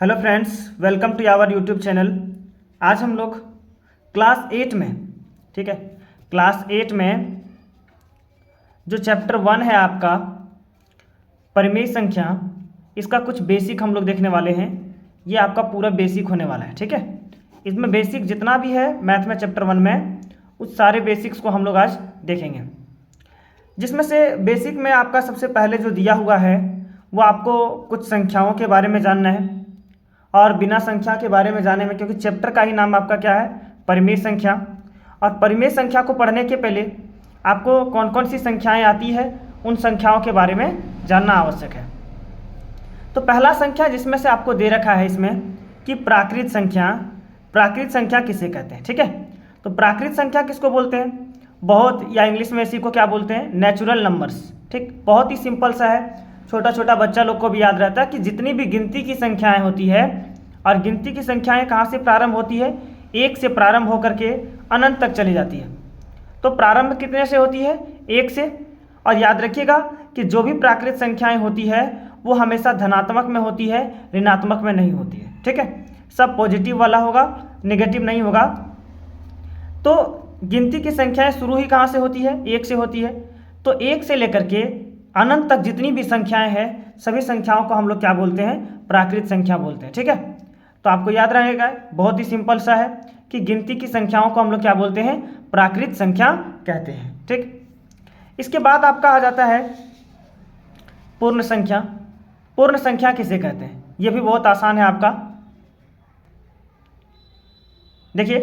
Hello friends, welcome to our YouTube channel. आज हम लोग क्लास 8 में, ठीक है, क्लास 8 में जो चैप्टर 1 है आपका परिमेय संख्या, इसका कुछ बेसिक हम लोग देखने वाले हैं। ये आपका पूरा बेसिक होने वाला है, ठीक है। इसमें बेसिक जितना भी है मैथ में चैप्टर 1 में, उस सारे बेसिक्स को हम लोग आज देखेंगे। जिसमें से बेसिक में आपका सबसे पहले जो दिया हुआ है वो आपको कुछ संख्याओं के बारे में जानना है और बिना संख्या के बारे में जाने में, क्योंकि चैप्टर का ही नाम आपका क्या है, परिमेय संख्या। और परिमेय संख्या को पढ़ने के पहले आपको कौन कौन सी संख्याएं आती है उन संख्याओं के बारे में जानना आवश्यक है। तो पहला संख्या जिसमें से आपको दे रखा है इसमें कि प्राकृत संख्या। प्राकृत संख्या किसे कहते हैं, ठीक है। तो प्राकृत संख्या किसको बोलते हैं, बहुत, या इंग्लिश में इसी को क्या बोलते हैं, नेचुरल नंबर्स, ठीक। बहुत ही सिंपल सा है, छोटा छोटा बच्चा लोग को भी याद रहता है कि जितनी भी गिनती की संख्याएं होती है, और गिनती की संख्याएं कहाँ से प्रारंभ होती है, एक से प्रारंभ होकर के अनंत तक चली जाती है। तो प्रारंभ कितने से होती है, एक से। और याद रखिएगा कि जो भी प्राकृत संख्याएं होती है वो हमेशा धनात्मक में होती है, ऋणात्मक में नहीं होती है, ठीक है। सब पॉजिटिव वाला होगा, नेगेटिव नहीं होगा। तो गिनती की संख्याएं शुरू ही कहाँ से होती है, एक से होती है। तो एक से लेकर के अनंत तक जितनी भी संख्याएं हैं, सभी संख्याओं को हम लोग क्या बोलते हैं, प्राकृत संख्या बोलते हैं, ठीक है। तो आपको याद रहेगा, बहुत ही सिंपल सा है कि गिनती की संख्याओं को हम लोग क्या बोलते हैं, प्राकृत संख्या कहते हैं, ठीक। इसके बाद आपका आ जाता है पूर्ण संख्या। पूर्ण संख्या किसे कहते हैं, ये भी बहुत आसान है आपका। देखिए,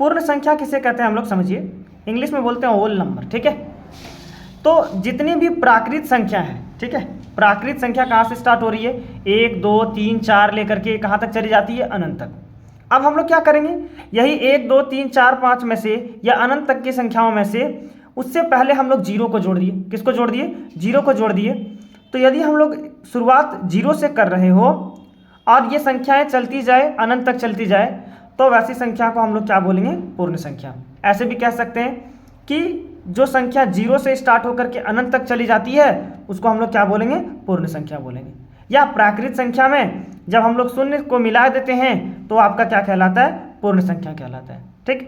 पूर्ण संख्या किसे कहते हैं हम लोग समझिए, इंग्लिश में बोलते हैं होल नंबर, ठीक है। तो जितनी भी प्राकृत संख्या है, ठीक है, प्राकृत संख्या कहाँ से स्टार्ट हो रही है, 1 2 3 4 लेकर के कहाँ तक चली जाती है, अनंत तक। अब हम लोग क्या करेंगे, यही 1 2 3 4 5 में से या अनंत तक की संख्याओं में से उससे पहले हम लोग जीरो को जोड़ दिए। किसको जोड़ दिए, जीरो को जोड़ दिए। तो यदि हम लोग शुरुआत जीरो से कर रहे हो और ये संख्याएँ चलती जाए, अनंत तक चलती जाए, तो वैसी संख्या को हम लोग क्या बोलेंगे, पूर्ण संख्या। ऐसे भी कह सकते हैं कि जो संख्या जीरो से स्टार्ट होकर के अनंत तक चली जाती है उसको हम लोग क्या बोलेंगे, पूर्ण संख्या बोलेंगे। या प्राकृत संख्या में जब हम लोग शून्य को मिला देते हैं तो आपका क्या कहलाता है, पूर्ण संख्या कहलाता है, ठीक।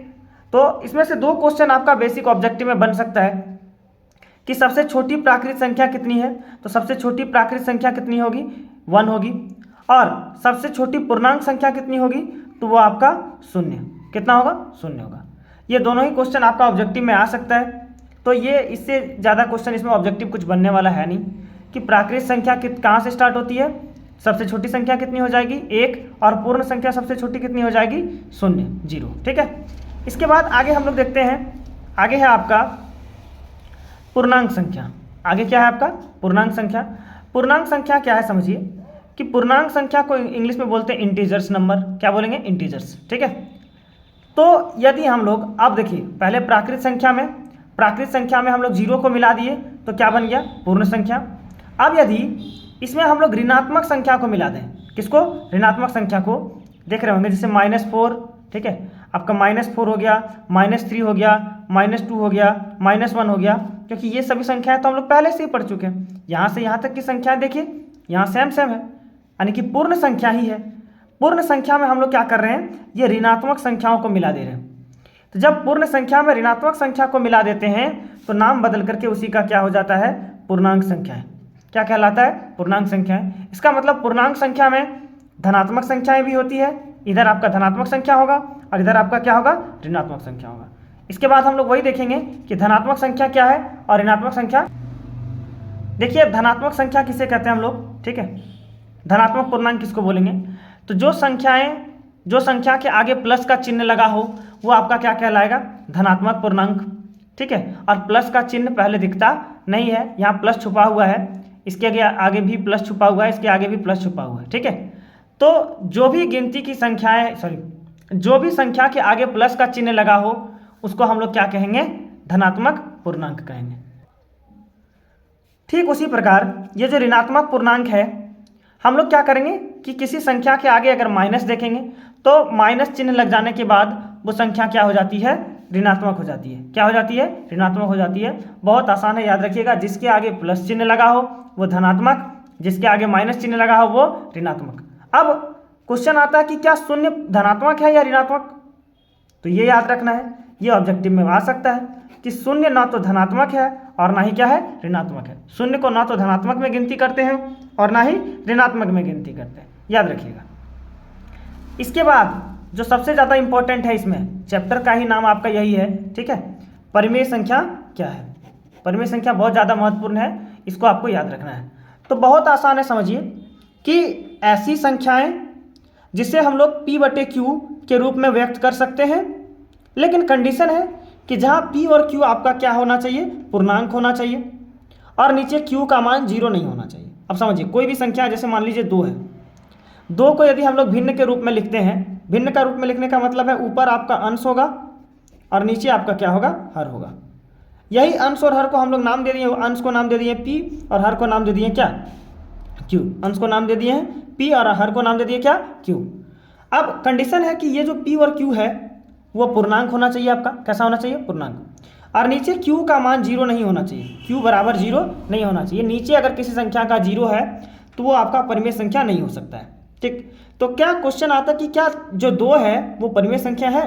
तो इसमें से दो क्वेश्चन आपका बेसिक ऑब्जेक्टिव में बन सकता है कि सबसे छोटी प्राकृत संख्या कितनी है। तो सबसे छोटी प्राकृत संख्या कितनी होगी, 1 होगी। और सबसे छोटी पूर्णांक संख्या कितनी होगी, तो वो आपका शून्य। कितना होगा, शून्य होगा। ये दोनों ही क्वेश्चन आपका ऑब्जेक्टिव में आ सकता है। तो ये इससे ज़्यादा क्वेश्चन इसमें ऑब्जेक्टिव कुछ बनने वाला है नहीं कि प्राकृत संख्या कहाँ से स्टार्ट होती है, सबसे छोटी संख्या कितनी हो जाएगी, 1, और पूर्ण संख्या सबसे छोटी कितनी हो जाएगी, 0 0, ठीक है। इसके बाद आगे हम लोग देखते हैं, आगे है आपका पूर्णांक संख्या। आगे क्या है आपका, पूर्णांक संख्या। पूर्णांक संख्या क्या है समझिए कि पूर्णांक संख्या को इंग्लिश में बोलते हैं इंटीजर्स नंबर। क्या बोलेंगे, इंटीजर्स, ठीक है। तो यदि हम लोग, अब देखिए, पहले प्राकृत संख्या में हम लोग जीरो को मिला दिए तो क्या बन गया, पूर्ण संख्या। अब यदि इसमें हम लोग ऋणात्मक संख्या को मिला दें, किसको, ऋणात्मक संख्या को, देख रहे होंगे जैसे -4, ठीक है, आपका -4 हो गया, -3 हो गया, -2 हो गया, -1 हो गया, क्योंकि ये सभी संख्याएं तो हम लोग पहले से ही पढ़ चुके हैं। यहाँ से यहाँ तक की संख्या देखिए, यहाँ सेम है, यानी कि पूर्ण संख्या ही है। पूर्ण संख्या में हम लोग क्या कर रहे हैं, ये ऋणात्मक संख्याओं को मिला दे रहे हैं। तो जब पूर्ण संख्या में ऋणात्मक संख्या को मिला देते हैं तो नाम बदल करके उसी का क्या हो जाता है, पूर्णांक संख्या है। क्या कहलाता है, पूर्णांक संख्या है। इसका मतलब पूर्णांक संख्या में धनात्मक संख्याएं भी होती है, इधर आपका धनात्मक संख्या होगा और इधर आपका क्या होगा, ऋणात्मक संख्या होगा। इसके बाद हम लोग वही देखेंगे कि धनात्मक संख्या क्या है और ऋणात्मक संख्या। देखिए, धनात्मक संख्या किसे कहते हैं हम लोग, ठीक है, धनात्मक पूर्णांक किसको बोलेंगे, तो जो संख्या के आगे प्लस का चिन्ह लगा हो वो आपका क्या कहलाएगा, धनात्मक पूर्णांक, ठीक है। और प्लस का चिन्ह पहले दिखता नहीं है, यहाँ प्लस छुपा हुआ है, इसके आगे भी प्लस छुपा हुआ है, इसके आगे भी प्लस छुपा हुआ है, ठीक है। तो जो भी गिनती की संख्याएं, जो भी संख्या के आगे प्लस का चिन्ह लगा हो उसको हम लोग क्या कहेंगे, धनात्मक पूर्णांक कहेंगे। ठीक उसी प्रकार ये जो ऋणात्मक पूर्णांक है, हम लोग क्या करेंगे कि किसी संख्या के आगे अगर माइनस देखेंगे तो माइनस चिन्ह लग जाने के बाद वो संख्या क्या हो जाती है, ऋणात्मक हो जाती है। क्या हो जाती है, ऋणात्मक हो जाती है। बहुत आसान है, याद रखिएगा, जिसके आगे प्लस चिन्ह लगा हो वो धनात्मक, जिसके आगे माइनस चिन्ह लगा हो वो ऋणात्मक। अब क्वेश्चन आता है कि क्या शून्य धनात्मक है या ऋणात्मक, तो ये याद रखना है, ये ऑब्जेक्टिव में आ सकता है कि शून्य ना तो धनात्मक है और ना ही क्या है ऋणात्मक है। शून्य को ना तो धनात्मक में गिनती करते हैं और ना ही ऋणात्मक में गिनती करते हैं, याद रखिएगा। इसके बाद जो सबसे ज़्यादा इंपॉर्टेंट है, इसमें चैप्टर का ही नाम आपका यही है, ठीक है, परिमेय संख्या क्या है। परिमेय संख्या बहुत ज़्यादा महत्वपूर्ण है, इसको आपको याद रखना है। तो बहुत आसान है, समझिए कि ऐसी संख्याएं जिसे हम लोग P/Q के रूप में व्यक्त कर सकते हैं, लेकिन कंडीशन है कि जहाँ P और Q आपका क्या होना चाहिए, पूर्णांक होना चाहिए, और नीचे Q का मान 0 नहीं होना चाहिए। अब समझिए कोई भी संख्या, जैसे मान लीजिए 2 है, 2 को यदि हम लोग भिन्न के रूप में लिखते हैं, भिन्न का रूप में लिखने का मतलब है ऊपर आपका अंश होगा और नीचे आपका क्या होगा, हर होगा। यही अंश और हर को हम लोग नाम दे दिए, अंश को नाम दे दिए P और हर को नाम दे दिए क्या, Q। अंश को नाम दे दिए हैं P और हर को नाम दे दिए क्या, Q। अब कंडीशन है कि ये जो P और Q है वो पूर्णांक होना चाहिए आपका, कैसा होना चाहिए, पूर्णांक, और नीचे Q का मान 0 नहीं होना चाहिए, Q बराबर 0 नहीं होना चाहिए। नीचे अगर किसी संख्या का 0 है तो वो आपका परिमेय संख्या नहीं हो सकता है, ठीक। तो क्या क्वेश्चन आता है कि क्या जो 2 है वो परिमेय संख्या है,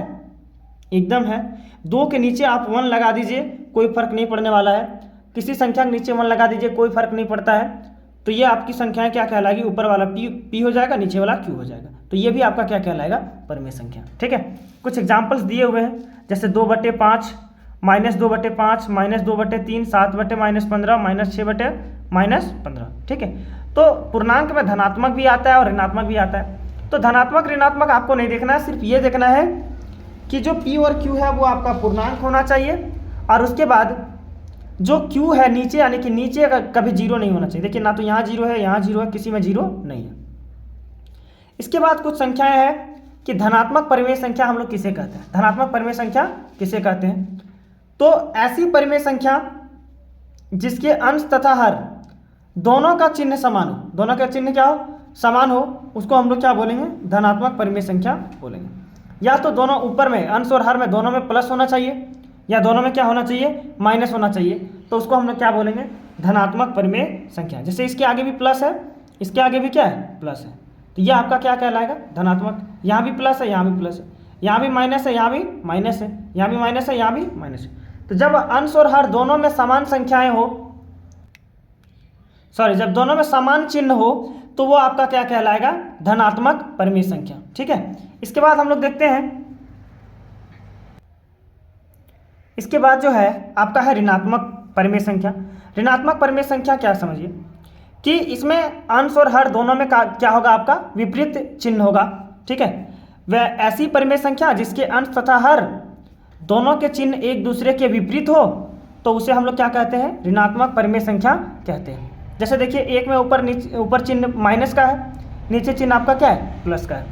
एकदम है। 2 के नीचे आप 1 लगा दीजिए, कोई फर्क नहीं पड़ने वाला है। किसी संख्या के नीचे 1 लगा दीजिए, कोई फर्क नहीं पड़ता है। तो ये आपकी संख्याएं क्या कहलाएगी, ऊपर वाला P हो जाएगा, नीचे वाला Q हो जाएगा। तो ये भी आपका क्या कहलाएगा, परिमेय संख्या, ठीक है। कुछ एग्जाम्पल्स दिए हुए हैं, जैसे 2/5, -2/5, -2/3, 7/-15, -6/-15, ठीक है। तो पूर्णांक में धनात्मक भी आता है और ऋणात्मक भी आता है। तो धनात्मक ऋणात्मक आपको नहीं देखना है, सिर्फ ये देखना है कि जो P और Q है वो आपका पूर्णांक होना चाहिए, और उसके बाद जो Q है नीचे, यानी कि नीचे कभी 0 नहीं होना चाहिए। देखिए ना तो यहाँ 0 है, यहाँ 0 है, किसी में 0 नहीं है। इसके बाद कुछ संख्याएं हैं कि धनात्मक परिमेय संख्या हम लोग किसे कहते हैं, धनात्मक परिमेय संख्या किसे कहते हैं। तो ऐसी परिमेय संख्या जिसके अंश तथा हर दोनों का चिन्ह समान हो, दोनों का चिन्ह क्या हो, समान हो, उसको हम लोग क्या बोलेंगे, धनात्मक परिमेय संख्या बोलेंगे। या तो दोनों ऊपर में, अंश और हर में दोनों में प्लस होना चाहिए, या दोनों में क्या होना चाहिए, माइनस होना चाहिए, तो उसको हम लोग क्या बोलेंगे, धनात्मक परिमेय संख्या। जैसे इसके आगे भी प्लस है, इसके आगे भी क्या है, प्लस है, तो ये आपका क्या कहलाएगा, धनात्मक। यहाँ भी प्लस है, यहाँ भी प्लस है, यहाँ भी माइनस है, यहाँ भी माइनस है, यहाँ भी माइनस है, यहाँ भी माइनस है। तो जब अंश और हर दोनों में समान संख्याएं हो, जब दोनों में समान चिन्ह हो, तो वो आपका क्या कहलाएगा, धनात्मक परिमेय संख्या, ठीक है। इसके बाद हम लोग देखते हैं, इसके बाद जो है आपका है ऋणात्मक परिमेय संख्या। ऋणात्मक परिमेय संख्या क्या, समझिए कि इसमें अंश और हर दोनों में क्या होगा, आपका विपरीत चिन्ह होगा, ठीक है। वह ऐसी परिमेय संख्या जिसके अंश तथा हर दोनों के चिन्ह एक दूसरे के विपरीत हो, तो उसे हम लोग क्या कहते हैं, ऋणात्मक परिमेय संख्या कहते हैं। जैसे देखिए, एक में ऊपर चिन्ह माइनस का है, नीचे चिन्ह आपका क्या है, प्लस का है।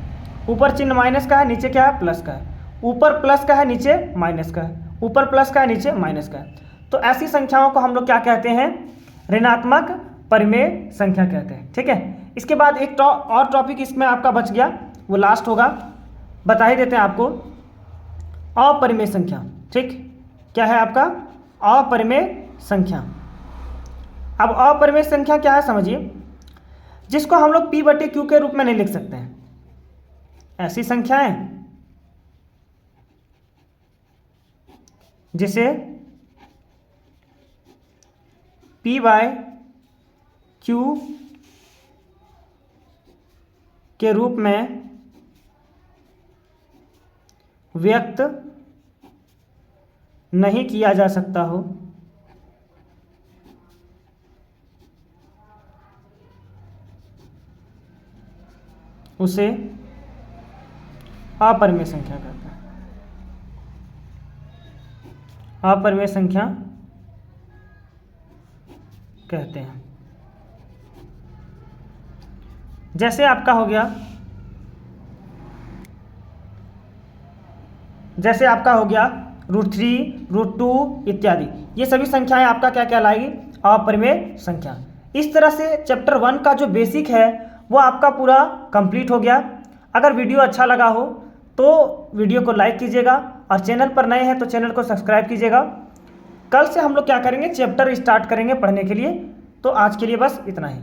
ऊपर चिन्ह माइनस का है, नीचे क्या है, प्लस का है। ऊपर प्लस का है, नीचे माइनस का है। ऊपर प्लस का है, नीचे माइनस का है। तो ऐसी संख्याओं को हम लोग क्या कहते हैं, ऋणात्मक परिमेय संख्या कहते हैं, ठीक है। इसके बाद एक और टॉपिक इसमें आपका बच गया, वो लास्ट होगा, बता ही देते हैं आपको, अपरिमेय संख्या, ठीक। क्या है आपका, अपरिमेय संख्या। अब अपरिमेय संख्या क्या है, समझिए, जिसको हम लोग P/Q के रूप में नहीं लिख सकते हैं। ऐसी संख्याएं जिसे P/Q के रूप में व्यक्त नहीं किया जा सकता हो, उसे अपरिमेय संख्या कहते हैं। अपरिमेय संख्या कहते हैं। जैसे आपका हो गया, √3, √2 इत्यादि, ये सभी संख्याएं आपका क्या कहलाएगी, अपरिमेय संख्या। इस तरह से चैप्टर 1 का जो बेसिक है वो आपका पूरा कंप्लीट हो गया। अगर वीडियो अच्छा लगा हो तो वीडियो को लाइक कीजिएगा, और चैनल पर नए हैं तो चैनल को सब्सक्राइब कीजिएगा। कल से हम लोग क्या करेंगे, चैप्टर स्टार्ट करेंगे पढ़ने के लिए। तो आज के लिए बस इतना ही।